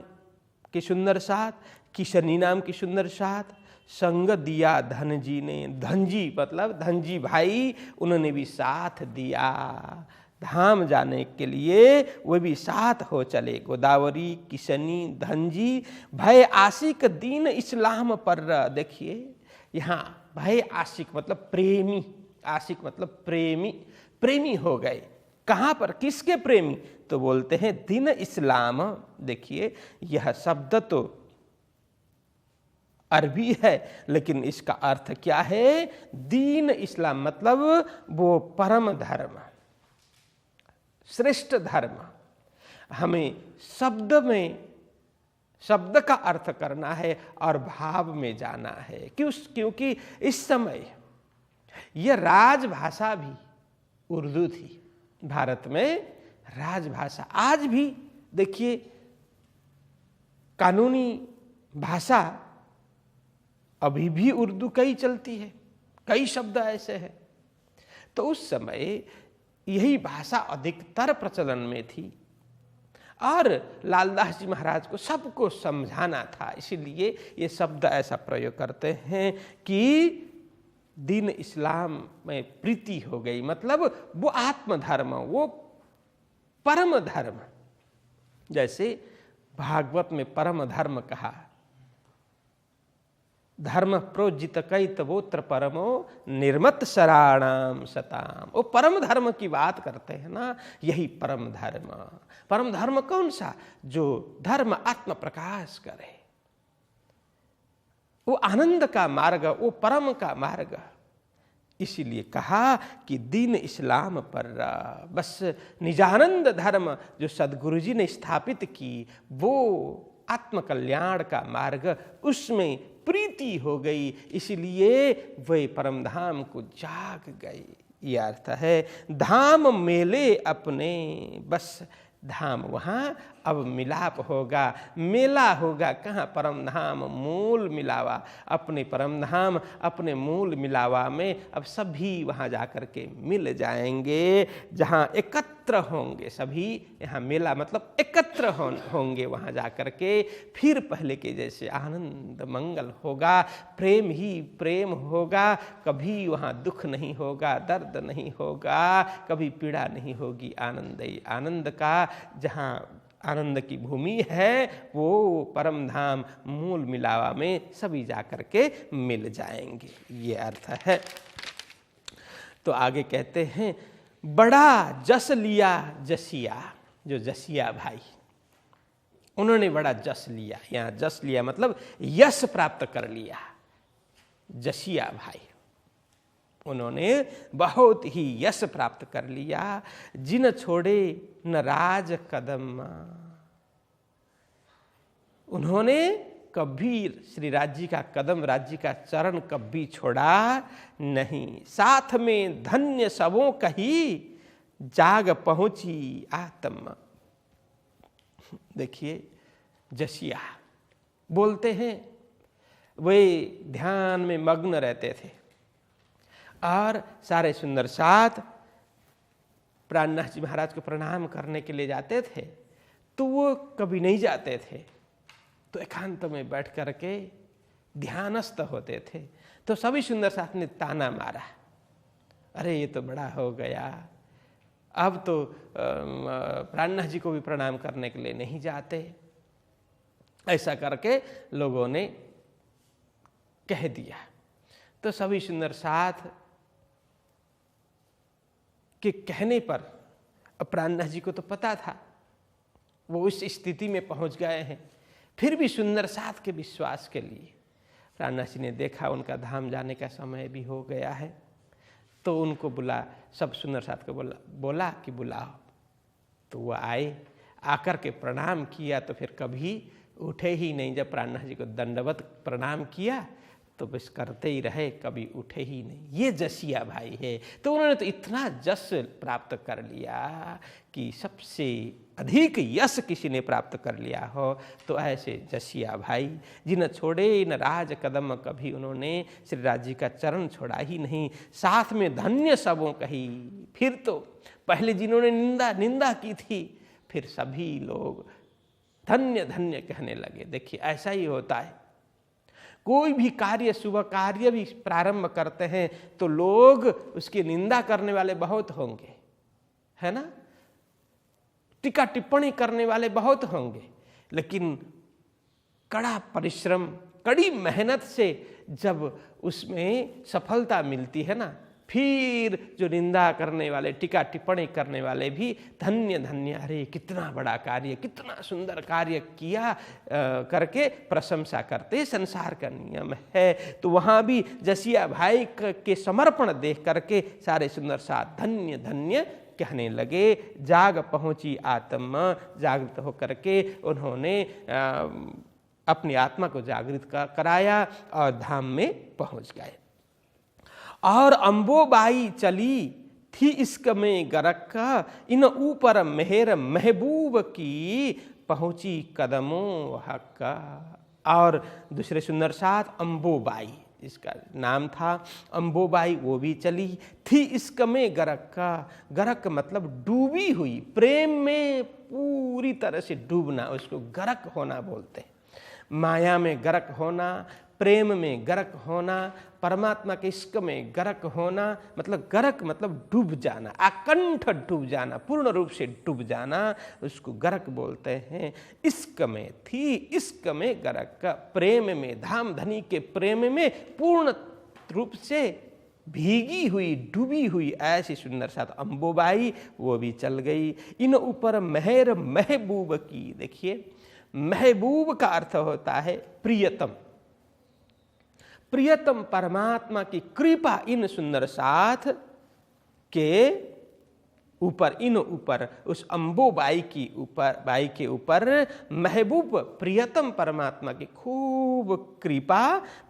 Speaker 1: के सुंदर साथ, किसनी नाम की सुंदर साथ, संग दिया धन जी ने। धनजी मतलब धनजी भाई, उन्होंने भी साथ दिया धाम जाने के लिए, वे भी साथ हो चले। गोदावरी, किसनी, धनजी, भय आशिक दीन इस्लाम पर। देखिए यहाँ भय आशिक मतलब प्रेमी, आशिक मतलब प्रेमी, प्रेमी हो गए। कहाँ पर, किसके प्रेमी? तो बोलते हैं दीन इस्लाम। देखिए यह शब्द तो अरबी है, लेकिन इसका अर्थ क्या है? दीन इस्लाम मतलब वो परम धर्म, श्रेष्ठ धर्म। हमें शब्द का अर्थ करना है और भाव में जाना है। क्योंकि इस समय यह राजभाषा भी उर्दू थी। भारत में राजभाषा आज भी देखिए, कानूनी भाषा अभी भी उर्दू का ही चलती है, कई शब्द ऐसे हैं। तो उस समय यही भाषा अधिकतर प्रचलन में थी, और लालदास जी महाराज को सबको समझाना था, इसीलिए ये शब्द ऐसा प्रयोग करते हैं कि दीन इस्लाम में प्रीति हो गई, मतलब वो आत्मधर्म, वो परम धर्म। जैसे भागवत में परम धर्म कहा, धर्म प्रोजित कैतवोत्र परमो निर्मत शराणाम सताम। वो परम धर्म की बात करते हैं ना, यही परम धर्म। परम धर्म कौन सा? जो धर्म आत्म प्रकाश करे, वो आनंद का मार्ग, वो परम का मार्ग। इसीलिए कहा कि दीन इस्लाम पर, बस निजानंद धर्म जो सदगुरु जी ने स्थापित की, वो आत्म कल्याण का मार्ग, उसमें प्रीति हो गई, इसलिए वे परम धाम को जाग गए। यह अर्थ है धाम मेले अपने। बस धाम वहाँ अब मिलाप होगा, मेला होगा। कहाँ? परम धाम मूल मिलावा, अपने परम धाम अपने मूल मिलावा में अब सभी वहाँ जाकर के मिल जाएंगे, जहाँ एकत्र होंगे सभी। यहाँ मेला मतलब एकत्र होंगे वहाँ जाकर के, फिर पहले के जैसे आनंद मंगल होगा, प्रेम ही प्रेम होगा। कभी वहाँ दुख नहीं होगा, दर्द नहीं होगा, कभी पीड़ा नहीं होगी। आनंद ही आनंद का, जहाँ आनंद की भूमि है, वो परम धाम मूल मिलावा में सभी जाकर के मिल जाएंगे। ये अर्थ है। तो आगे कहते हैं बड़ा जस लिया जसिया। जो जसिया भाई, उन्होंने बड़ा जस लिया। यहाँ जस लिया मतलब यश प्राप्त कर लिया। जसिया भाई, उन्होंने बहुत ही यश प्राप्त कर लिया। जिन छोड़े न राज कदम, उन्होंने कभी श्री राज्य का कदम, राज्य का चरण कभी छोड़ा नहीं। साथ में धन्य सबों कही, जाग पहुंची आत्मा। देखिए जसिया बोलते हैं, वे ध्यान में मग्न रहते थे और सारे सुंदर साथ प्राणनाथ जी महाराज को प्रणाम करने के लिए जाते थे तो वो कभी नहीं जाते थे, तो एकांत में बैठ करके ध्यानस्थ होते थे। तो सभी सुंदर साथ ने ताना मारा, अरे ये तो बड़ा हो गया, अब तो प्राणनाथ जी को भी प्रणाम करने के लिए नहीं जाते। ऐसा करके लोगों ने कह दिया। तो सभी सुंदर साथ के कहने पर प्राणनाथ जी को तो पता था वो उस स्थिति में पहुंच गए हैं, फिर भी सुंदर साथ के विश्वास के लिए प्राणनाथ जी ने देखा उनका धाम जाने का समय भी हो गया है, तो उनको सब सुंदर साथ को बोला कि बुलाओ। तो वो आए, आकर के प्रणाम किया तो फिर कभी उठे ही नहीं। जब प्राणनाथ जी को दंडवत प्रणाम किया तो बस करते ही रहे, कभी उठे ही नहीं। ये जसिया भाई है। तो उन्होंने तो इतना जस प्राप्त कर लिया कि सबसे अधिक यश किसी ने प्राप्त कर लिया हो तो ऐसे जसिया भाई, जिन छोड़े न राज कदम कभी, उन्होंने श्री राज जी का चरण छोड़ा ही नहीं, साथ में धन्य सबों कही। फिर तो पहले जिन्होंने निंदा की थी, फिर सभी लोग धन्य धन्य कहने लगे। देखिए ऐसा ही होता है, कोई भी कार्य, शुभ कार्य भी प्रारंभ करते हैं तो लोग उसकी निंदा करने वाले बहुत होंगे, है ना, टीका टिप्पणी करने वाले बहुत होंगे, लेकिन कड़ा परिश्रम, कड़ी मेहनत से जब उसमें सफलता मिलती है ना, फिर जो निंदा करने वाले, टीका टिप्पणी करने वाले भी धन्य धन्य, अरे कितना बड़ा कार्य, कितना सुंदर कार्य किया करके प्रशंसा करते। संसार का नियम है। तो वहाँ भी जसिया भाई के समर्पण देख करके सारे सुंदर साथ धन्य धन्य कहने लगे। जाग पहुँची आत्मा, जागृत होकर के उन्होंने अपनी आत्मा को जागृत कराया और धाम में पहुँच गए। और अम्बोबाई चली थी इश्क में गरक, इन ऊपर मेहर महबूब की पहुंची कदमों हक। और दूसरे सुंदर साथ अम्बोबाई, इसका नाम था अम्बोबाई, वो भी चली थी इश्क में गरक। गरक मतलब डूबी हुई, प्रेम में पूरी तरह से डूबना, उसको गरक होना बोलते हैं। माया में गरक होना, प्रेम में गरक होना, परमात्मा के इश्क में गरक होना, मतलब गरक मतलब डूब जाना, अकंठ डूब जाना, पूर्ण रूप से डूब जाना, उसको गरक बोलते हैं। इश्क में थी, इश्क में गरक, प्रेम में, धाम धनी के प्रेम में पूर्ण रूप से भीगी हुई, डूबी हुई ऐसी सुंदर साथ अम्बोबाई, वो भी चल गई। इन ऊपर मेहर महबूब की। देखिए महबूब का अर्थ होता है प्रियतम। प्रियतम परमात्मा की कृपा इन सुंदर साथ के ऊपर, इन ऊपर, उस अम्बोबाई की ऊपर, बाई के ऊपर महबूब प्रियतम परमात्मा की खूब कृपा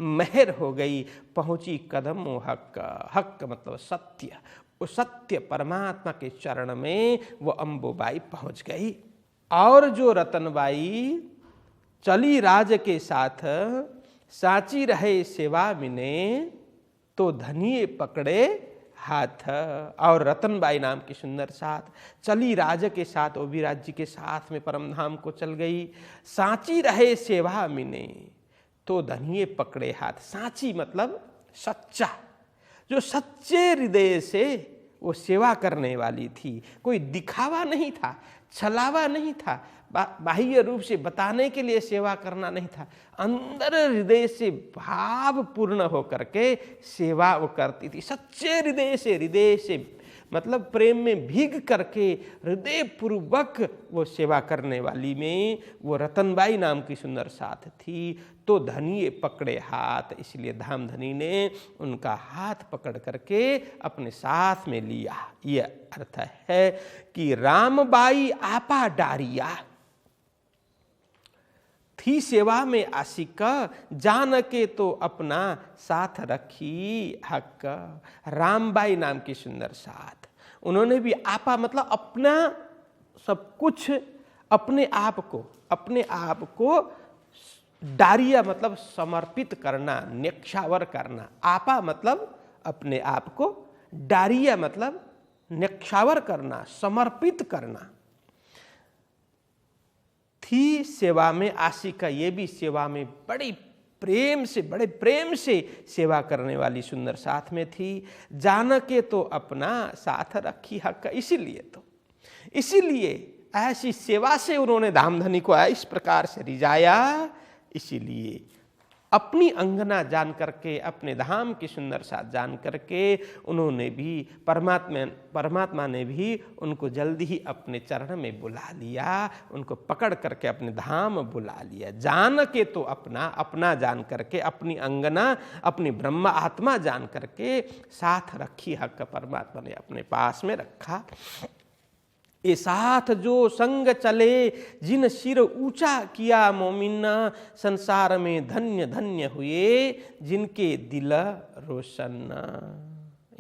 Speaker 1: मेहर हो गई। पहुंची कदमों हक, हक मतलब सत्य, उस सत्य परमात्मा के चरण में वो अम्बोबाई पहुंच गई। और जो रतनबाई चली राज के साथ, साची रहे सेवा मिने, तो धनिये पकड़े हाथ। और रतनबाई नाम की सुंदर साथ चली राज के साथ, वो भी राज जी के साथ में परम धाम को चल गई। साची रहे सेवा मिने, तो धनिये पकड़े हाथ। साची मतलब सच्चा, जो सच्चे हृदय से वो सेवा करने वाली थी, कोई दिखावा नहीं था, छलावा नहीं था, बाह्य रूप से बताने के लिए सेवा करना नहीं था, अंदर हृदय से भाव पूर्ण होकर के सेवा वो करती थी। सच्चे हृदय से मतलब प्रेम में भीग करके हृदय पूर्वक वो सेवा करने वाली में वो रतनबाई नाम की सुंदर साथ थी। तो धनिये पकड़े हाथ, इसलिए धाम धनी ने उनका हाथ पकड़ करके अपने साथ में लिया। ये अर्थ है कि रामबाई आपा डारिया थी सेवा में आशिका, जान के तो अपना साथ रखी हक। रामबाई नाम की सुंदर साथ, उन्होंने भी आपा मतलब अपना सब कुछ अपने आप को डारिया मतलब समर्पित करना, न्यक्षावर करना। आपा मतलब अपने आप को, डारिया मतलब न्यक्षावर करना, समर्पित करना। थी सेवा में आशिका, ये भी सेवा में बड़े प्रेम से सेवा करने वाली सुंदर साथ में थी। जानके तो अपना साथ रखी हक, इसीलिए ऐसी सेवा से उन्होंने धामधनी को इस प्रकार से रिझाया। इसीलिए अपनी अंगना जान करके, अपने धाम की सुंदर साथ जान करके उन्होंने भी, परमात्मा ने भी उनको जल्दी ही अपने चरण में बुला लिया, उनको पकड़ करके अपने धाम बुला लिया। जान के तो अपना जान करके, अपनी अंगना, अपनी ब्रह्म आत्मा जान करके साथ रखी हक, परमात्मा ने अपने पास में रखा। ये साथ जो संग चले, जिन सिर ऊंचा किया मोमिन, संसार में धन्य धन्य हुए, जिनके दिल रोशन।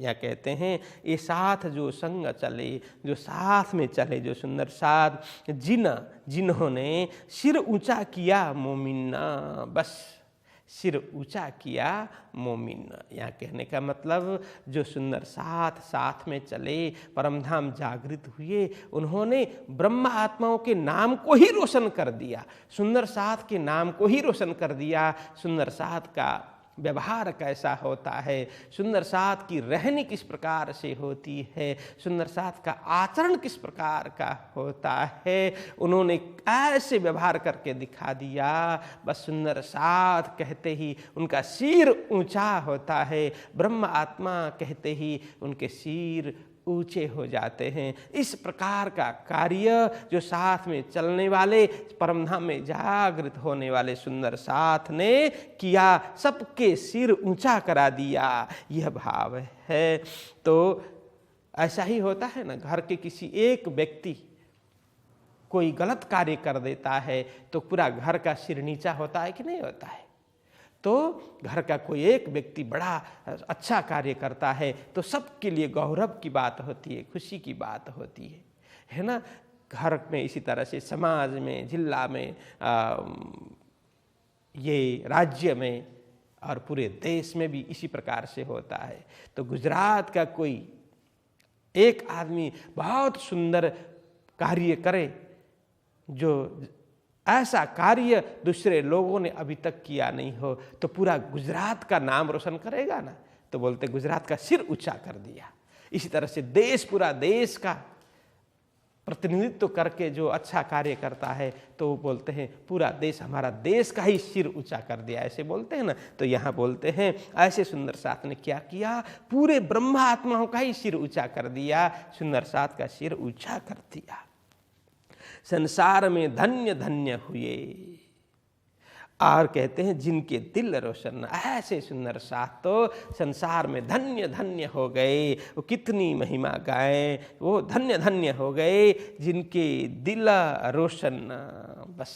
Speaker 1: या कहते हैं ये साथ जो संग चले, जो साथ में चले, जो सुंदर साथ, जिन्होंने सिर ऊंचा किया मोमिन, बस सिर ऊंचा किया मोमिन। यहाँ कहने का मतलब जो सुंदर साथ में चले, परमधाम जागृत हुए, उन्होंने ब्रह्म आत्माओं के नाम को ही रोशन कर दिया, सुंदर साथ के नाम को ही रोशन कर दिया। सुंदर साथ का व्यवहार कैसा होता है, सुंदर साथ की रहनी किस प्रकार से होती है, सुंदर साथ का आचरण किस प्रकार का होता है, उन्होंने ऐसे व्यवहार करके दिखा दिया। बस सुंदर साथ कहते ही उनका सिर ऊंचा होता है, ब्रह्म आत्मा कहते ही उनके सिर ऊंचे हो जाते हैं। इस प्रकार का कार्य जो साथ में चलने वाले, परमधाम में जागृत होने वाले सुंदर साथ ने किया, सबके सिर ऊंचा करा दिया, यह भाव है। तो ऐसा ही होता है ना, घर के किसी एक व्यक्ति कोई गलत कार्य कर देता है तो पूरा घर का सिर नीचा होता है कि नहीं होता है। तो घर का कोई एक व्यक्ति बड़ा अच्छा कार्य करता है तो सबके लिए गौरव की बात होती है, खुशी की बात होती है ना। घर में इसी तरह से, समाज में, जिला में, ये राज्य में और पूरे देश में भी इसी प्रकार से होता है। तो गुजरात का कोई एक आदमी बहुत सुंदर कार्य करे, जो ऐसा कार्य दूसरे लोगों ने अभी तक किया नहीं हो, तो पूरा गुजरात का नाम रोशन करेगा ना, तो बोलते गुजरात का सिर ऊंचा कर दिया। इसी तरह से पूरा देश का प्रतिनिधित्व करके जो अच्छा कार्य करता है तो बोलते हैं पूरा देश, हमारा देश का ही सिर ऊंचा कर दिया, ऐसे बोलते हैं ना। तो यहाँ बोलते हैं ऐसे सुंदर साथ ने क्या किया, पूरे ब्रह्म आत्माओं का ही सिर ऊंचा कर दिया, सुंदर साथ का सिर ऊंचा कर दिया। संसार में धन्य धन्य हुए, और कहते हैं जिनके दिल रोशन, ऐसे सुंदर साथ तो संसार में धन्य धन्य हो गए। वो कितनी महिमा गाएं, वो धन्य धन्य हो गए जिनके दिल रोशन। बस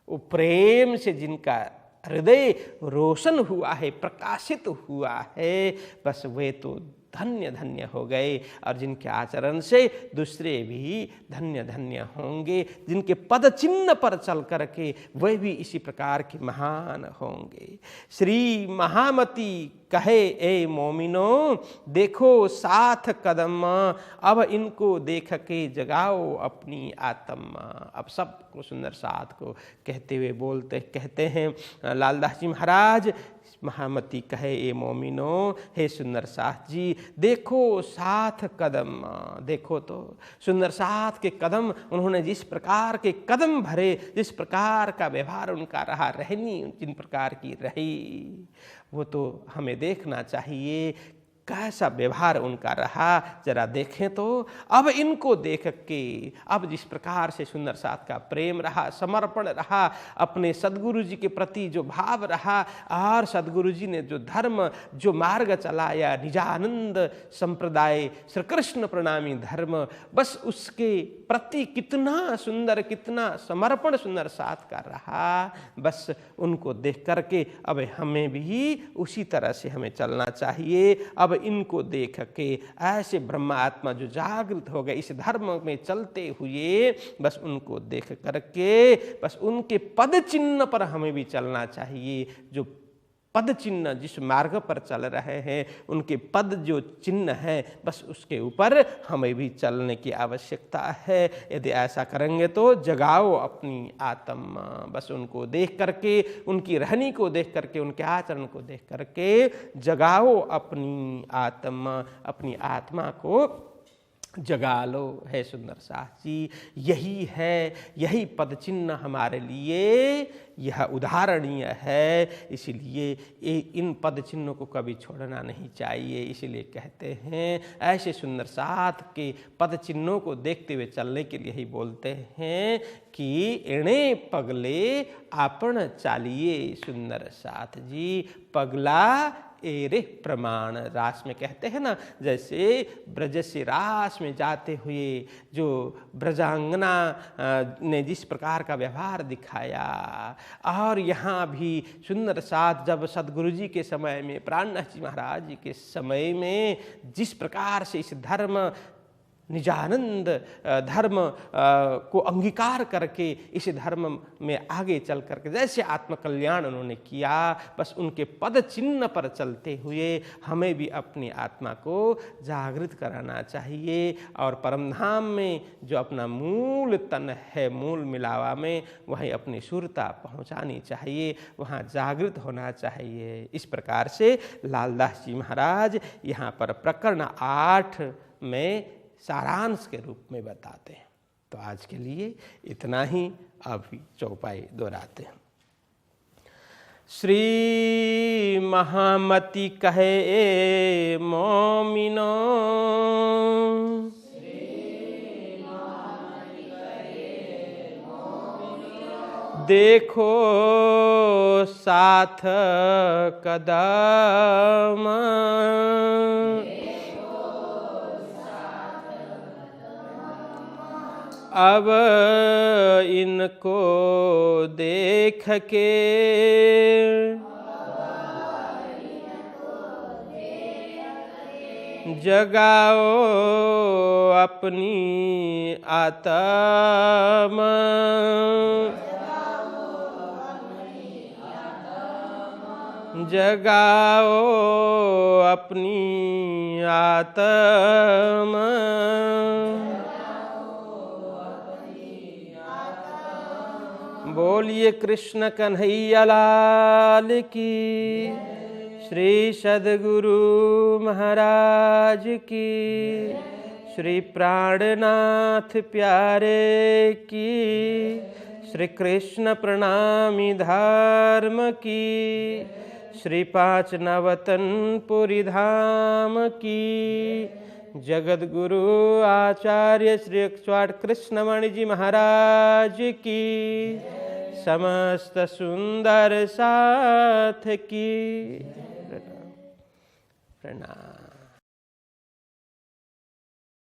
Speaker 1: वो प्रेम से जिनका हृदय रोशन हुआ है, प्रकाशित हुआ है, बस वे तो धन्य धन्य हो गए। और जिनके आचरण से दूसरे भी धन्य धन्य होंगे, जिनके पद चिन्ह पर चल करके वे भी इसी प्रकार के महान होंगे। श्री महामती कहे ए मोमिनो, देखो साथ कदम, अब इनको देख के जगाओ अपनी आत्मा। अब सबको सुंदर साथ को कहते हुए कहते हैं लालदास जी महाराज, महामती कहे ए मोमिनो, हे सुंदर साथ जी, देखो साथ कदम। देखो तो सुंदर साथ के कदम, उन्होंने जिस प्रकार के कदम भरे, जिस प्रकार का व्यवहार उनका रहा, रहनी जिन प्रकार की रही, वो तो हमें देखना चाहिए कैसा व्यवहार उनका रहा, जरा देखें तो। अब इनको देख के, अब जिस प्रकार से सुंदर साथ का प्रेम रहा, समर्पण रहा, अपने सदगुरु जी के प्रति जो भाव रहा, और सदगुरु जी ने जो धर्म, जो मार्ग चलाया, निजानंद संप्रदाय, श्री कृष्ण प्रणामी धर्म, बस उसके प्रति कितना सुंदर, कितना समर्पण सुंदर साथ का रहा। बस उनको देख करके अब हमें भी उसी तरह से हमें चलना चाहिए। अब इनको देख के ऐसे ब्रह्मात्मा जो जागृत हो गए इस धर्म में चलते हुए, बस उनको देख करके बस उनके पद चिन्ह पर हमें भी चलना चाहिए। जो पद चिन्ह जिस मार्ग पर चल रहे हैं उनके पद जो चिन्ह है बस उसके ऊपर हमें भी चलने की आवश्यकता है। यदि ऐसा करेंगे तो जगाओ अपनी आत्मा, बस उनको देख करके, उनकी रहनी को देख करके, उनके आचरण को देख करके जगाओ अपनी आत्मा, अपनी आत्मा को जगा लो। है सुंदर साथ जी, यही है, यही पद चिन्ह हमारे लिए यह उदाहरणीय है। इसलिए इन पद चिन्हों को कभी छोड़ना नहीं चाहिए। इसलिए कहते हैं ऐसे सुंदर साथ के पद चिन्हों को देखते हुए चलने के लिए ही बोलते हैं कि एणे पगले आपण चालिए। सुंदर साथ जी, पगला एरे प्रमाण रास में कहते हैं ना, जैसे ब्रज से रास में जाते हुए जो ब्रजांगना ने जिस प्रकार का व्यवहार दिखाया, और यहाँ भी सुंदर साथ जब सदगुरु जी के समय में, प्राणनाथ जी महाराज जी के समय में जिस प्रकार से इस धर्म निजानंद धर्म को अंगीकार करके इस धर्म में आगे चल करके जैसे आत्मकल्याण उन्होंने किया, बस उनके पद चिन्ह पर चलते हुए हमें भी अपनी आत्मा को जागृत कराना चाहिए। और परमधाम में जो अपना मूल तन है, मूल मिलावा में वहीं अपनी सुरता पहुंचानी चाहिए, वहाँ जागृत होना चाहिए। इस प्रकार से लालदास जी महाराज यहाँ पर प्रकरण 8 में सारांश के रूप में बताते हैं। तो आज के लिए इतना ही, अभी चौपाई दोहराते हैं। श्री महामति कहे मोमिनो, देखो साथ कदम, अब इनको देख के जगाओ अपनी आत्मा, जगाओ अपनी आत्मा। बोलिए कृष्ण कन्हैया लाल की, श्री सद्गुरु महाराज की, श्री प्राणनाथ प्यारे की, श्री कृष्ण प्रणामी धर्म की, श्री पाँच नवतनपुरी धाम की, जगत गुरु आचार्य श्री 108 कृष्णमणि जी महाराज की, समस्त सुंदर साथ की। प्रणाम।